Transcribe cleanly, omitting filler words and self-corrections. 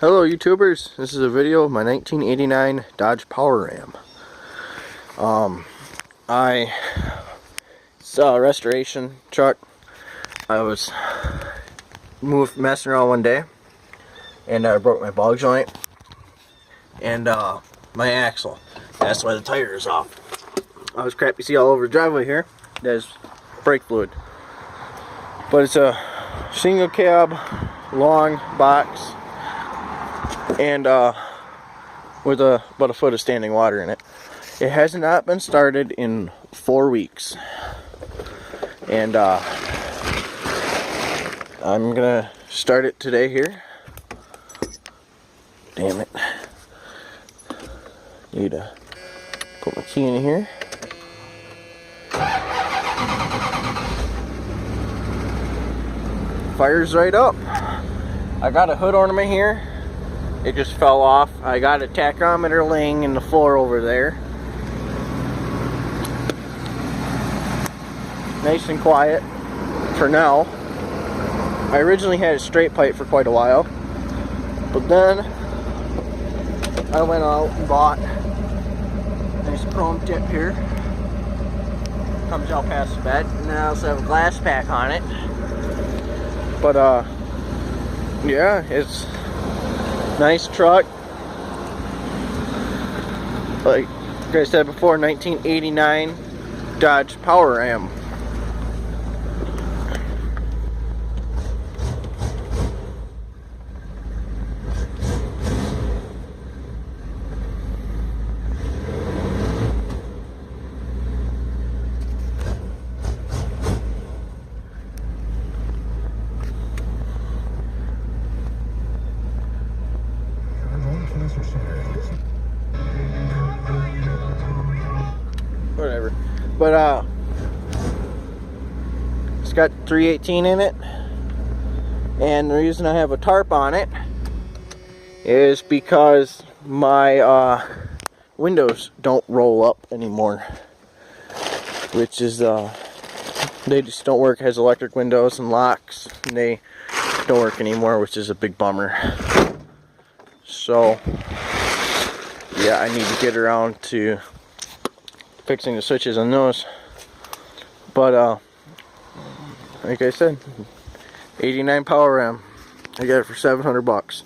Hello YouTubers, this is a video of my 1989 Dodge Power Ram. It's a restoration truck. I was messing around one day and I broke my ball joint and my axle. That's why the tire is off. I was crap you see all over the driveway here. There's brake fluid. But it's a single cab, long box, and with about a foot of standing water in it. It has not been started in 4 weeks, and I'm gonna start it today here. Damn it! Need to put my key in here. Fires right up. I got a hood ornament here. It just fell off. I got a tachometer laying in the floor over there. Nice and quiet for now. I originally had a straight pipe for quite a while, but then I went out and bought a nice chrome tip here. Comes out past the bed, and then I also have a glass pack on it. But yeah, it's a nice truck. Like I said before, 1989 Dodge Power Ram. Whatever. But it's got 318 in it, and the reason I have a tarp on it is because my windows don't roll up anymore, which is they just don't work. It has electric windows and locks, and they don't work anymore, which is a big bummer. So yeah, I need to get around to fixing the switches on those. But like I said, 89 Power Ram. I got it for $700.